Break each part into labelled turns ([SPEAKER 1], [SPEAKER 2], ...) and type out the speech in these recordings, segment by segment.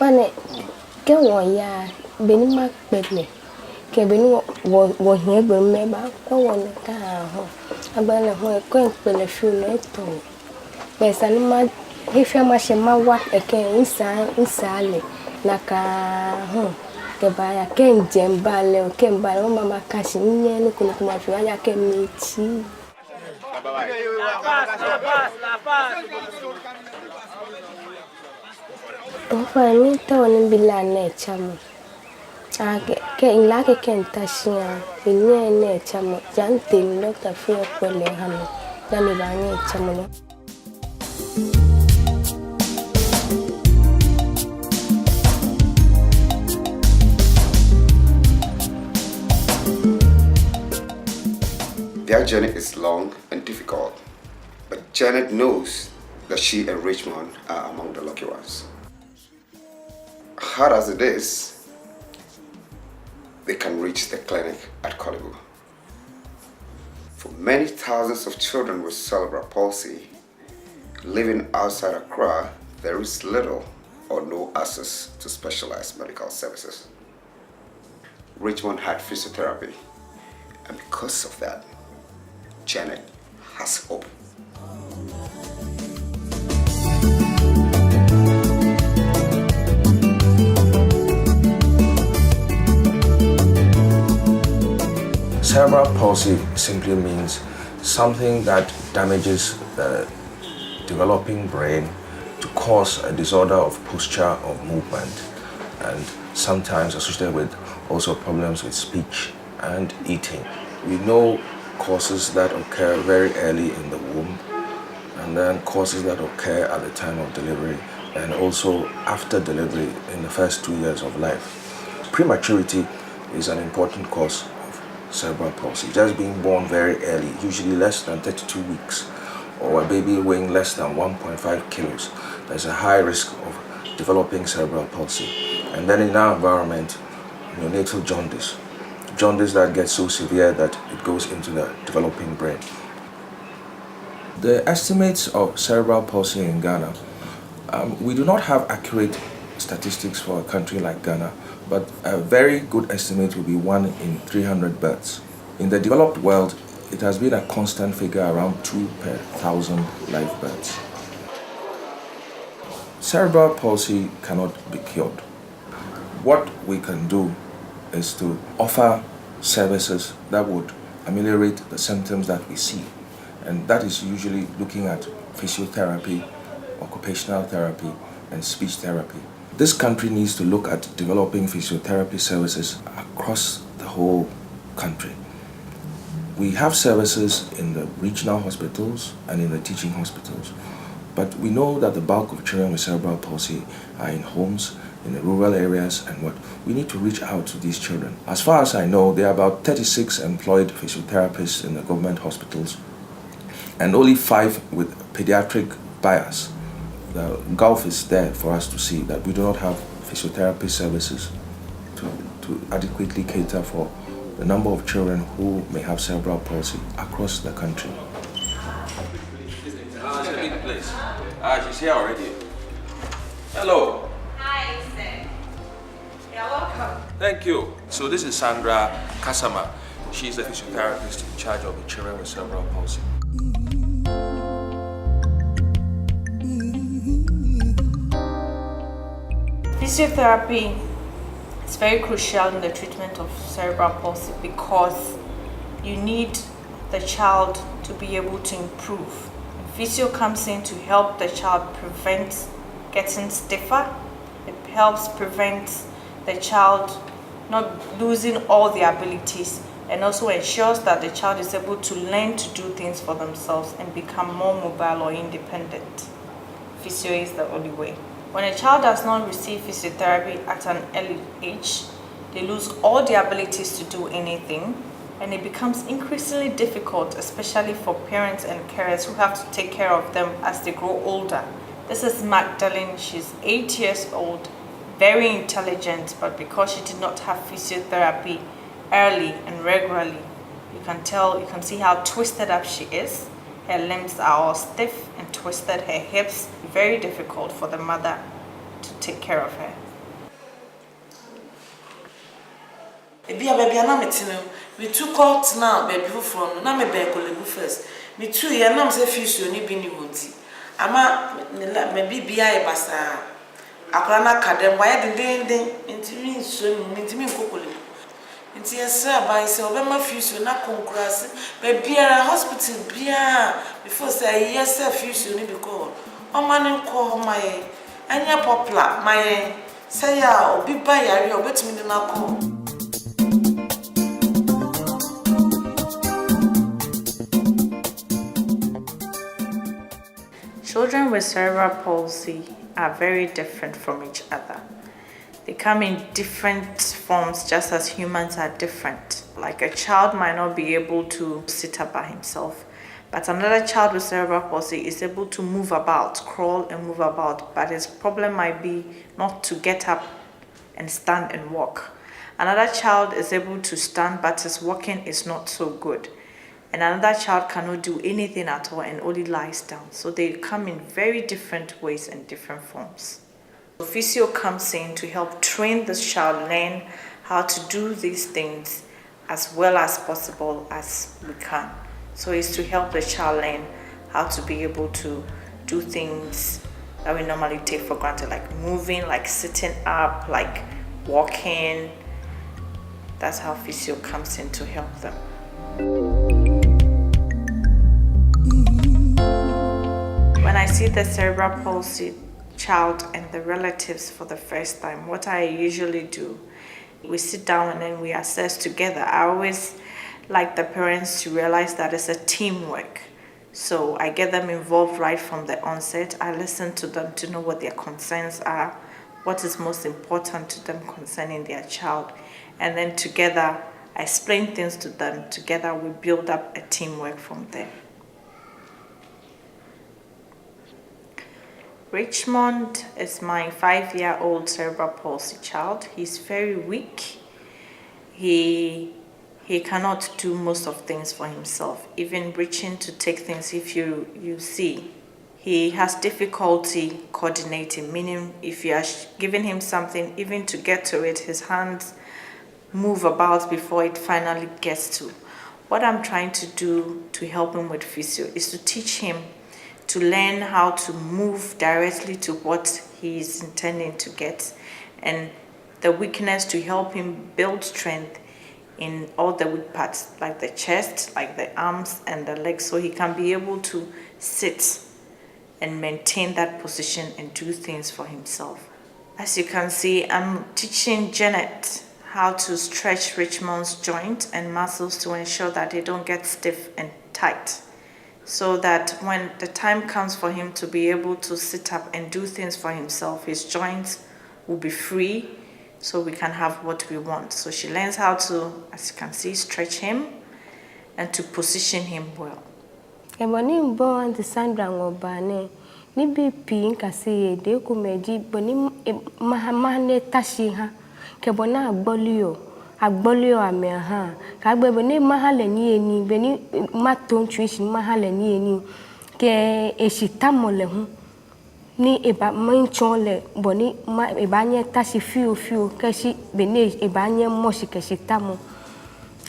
[SPEAKER 1] Funny, get 1 year, Benny Mac Bedley. Kevin was here, but remember, no one car. I'm going to go and play a few later. There's an image, if you must my work again inside, like a buy a cane, Jim Ballet, came by Mama Cashin, and could come out, I can meet you. For me, Tony Bilane, chum. I get like a Kentashia, in near nature, Jantin, Dr. Fear Pelham, than by nature.
[SPEAKER 2] Their journey is long and difficult, but Janet knows that she and Richmond are among the lucky ones. Hard as it is, they can reach the clinic at Kolibu. For many thousands of children with cerebral palsy living outside Accra, there is little or no access to specialized medical services. Richmond had physiotherapy, and because of that, Janet has hope.
[SPEAKER 3] Cerebral palsy simply means something that damages the developing brain to cause a disorder of posture or movement, and sometimes associated with also problems with speech and eating. We know causes that occur very early in the womb, and then causes that occur at the time of delivery, and also after delivery in the first 2 years of life. Prematurity is an important cause of cerebral palsy. Just being born very early, usually less than 32 weeks, or a baby weighing less than 1.5 kilos, there's a high risk of developing cerebral palsy. And then in our environment, neonatal jaundice that gets so severe that it goes into the developing brain. The estimates of cerebral palsy in Ghana, we do not have accurate statistics for a country like Ghana, but a very good estimate will be 1 in 300 births. In the developed world, it has been a constant figure around 2 per 1,000 live births. Cerebral palsy cannot be cured. What we can do is to offer services that would ameliorate the symptoms that we see, and that is usually looking at physiotherapy, occupational therapy, and speech therapy. This country needs to look at developing physiotherapy services across the whole country. We have services in the regional hospitals and in the teaching hospitals, but we know that the bulk of children with cerebral palsy are in homes, in the rural areas, and what we need to reach out to these children. As far as I know, there are about 36 employed physiotherapists in the government hospitals and only 5 with pediatric bias. The gulf is there for us to see that we do not have physiotherapy services to adequately cater for the number of children who may have cerebral palsy across the country.
[SPEAKER 4] It's a big place. She's here already. Hello.
[SPEAKER 5] Hi, sir. You're welcome.
[SPEAKER 4] Thank you. So this is Sandra Kasama. She's the physiotherapist in charge of the children with cerebral palsy.
[SPEAKER 5] Physiotherapy is very crucial in the treatment of cerebral palsy because you need the child to be able to improve. Physio comes in to help the child prevent getting stiffer. It helps prevent the child not losing all their abilities, and also ensures that the child is able to learn to do things for themselves and become more mobile or independent. Physio is the only way. When a child does not receive physiotherapy at an early age, they lose all their abilities to do anything, and it becomes increasingly difficult, especially for parents and carers who have to take care of them as they grow older. This is Magdalene. She's 8 years old, very intelligent, but because she did not have physiotherapy early and regularly, you can see how twisted up she is. Her limbs are all stiff and twisted, her hips, very difficult for the mother to take care of her.
[SPEAKER 6] Ebi a baby na metino. Me took out now baby from na me be kolebu first. Me too ya na me say physio ni bi ni wonti. Ama me bibia e basa. Akora na kadem wa ye den ntimi nso ni ntimi nkokolebu. Nti yesra ban say obema physio na konkurase. Baby ara hospital bia before say yes physio ni because omani nko my anya popular my say ya obi ba yare obetumi ni na ko.
[SPEAKER 5] Children with cerebral palsy are very different from each other. They come in different forms just as humans are different. Like a child might not be able to sit up by himself, but another child with cerebral palsy is able to move about, crawl and move about, but his problem might be not to get up and stand and walk. Another child is able to stand, but his walking is not so good. And another child cannot do anything at all and only lies down. So they come in very different ways and different forms. Physio comes in to help train this child learn how to do these things as well as possible as we can. So it's to help the child learn how to be able to do things that we normally take for granted, like moving, like sitting up, like walking. That's how physio comes in to help them. When I see the cerebral palsy child and the relatives for the first time, what I usually do, we sit down and then we assess together. I always like the parents to realize that it's a teamwork. So I get them involved right from the onset. I listen to them to know what their concerns are, what is most important to them concerning their child. And then together, I explain things to them. Together, we build up a teamwork from there. Richmond is my 5-year-old cerebral palsy child. He's very weak. He cannot do most of things for himself, even reaching to take things. If you see, he has difficulty coordinating, meaning if you are giving him something, even to get to it, his hands move about before it finally gets to. What I'm trying to do to help him with physio is to teach him to learn how to move directly to what he is intending to get, and the weakness to help him build strength in all the weak parts, like the chest, like the arms and the legs, so he can be able to sit and maintain that position and do things for himself. As you can see, I'm teaching Janet how to stretch Richmond's joint and muscles to ensure that they don't get stiff and tight, so that when the time comes for him to be able to sit up and do things for himself, his joints will be free, so we can have what we want. So she learns how to, as you can see, stretch him and to position him well.
[SPEAKER 1] Ebony born the Sandra Ngobane, ni BP nkasi de kumeji boni mahamane tashiha kebona agbolio ameha kagbe boni mahale ni eni beni maton tuition mahale ni eni ke eshitamole hu ni eba manchole boni ma ebanye tashi fiu keshi beni ebanye moshi keshitamo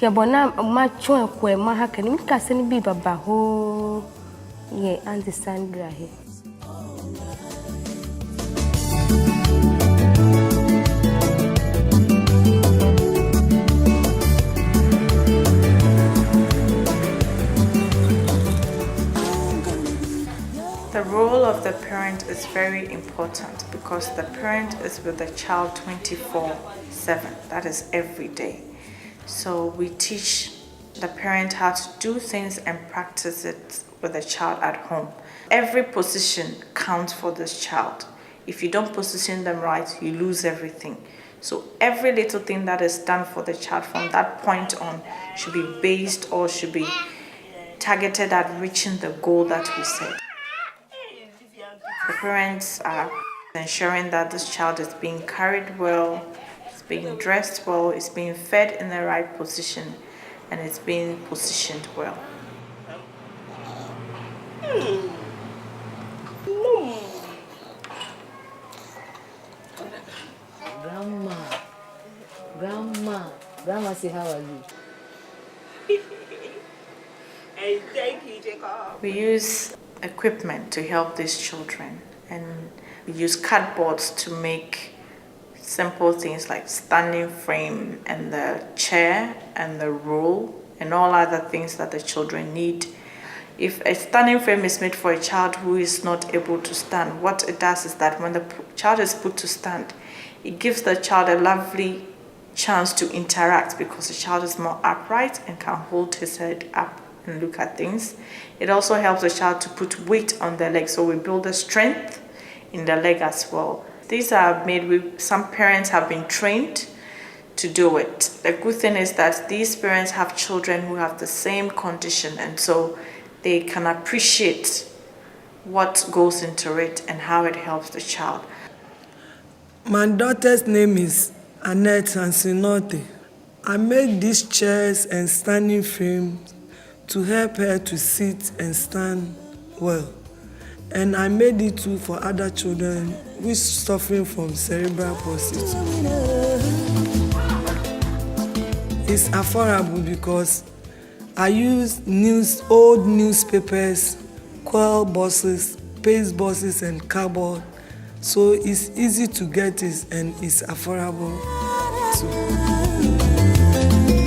[SPEAKER 1] kebona macho kwe maha keni nkasi ni bi baba ho ye Auntie Sandra he.
[SPEAKER 5] The role of the parent is very important because the parent is with the child 24/7. That is every day. So we teach the parent how to do things and practice it with the child at home. Every position counts for this child. If you don't position them right, you lose everything. So every little thing that is done for the child from that point on should be based or should be targeted at reaching the goal that we set. The parents are ensuring that this child is being carried well, is being dressed well, is being fed in the right position, and is being positioned well.
[SPEAKER 7] Grandma, Grandma say, how are you?
[SPEAKER 8] And thank you, Jacob.
[SPEAKER 5] We use equipment to help these children, and we use cardboards to make simple things like standing frame and the chair and the roll and all other things that the children need. If a standing frame is made for a child who is not able to stand, what it does is that when the child is put to stand, it gives the child a lovely chance to interact because the child is more upright and can hold his head up and look at things. It also helps the child to put weight on their legs, so we build the strength in the leg as well. These are made with, some parents have been trained to do it. The good thing is that these parents have children who have the same condition, and so they can appreciate what goes into it and how it helps the child.
[SPEAKER 9] My daughter's name is Annette Hansinote. I made these chairs and standing frames to help her to sit and stand well. And I made it too for other children who are suffering from cerebral palsy. It's affordable because I use old newspapers, coil boxes, paste boxes, and cardboard. So it's easy to get it and it's affordable too.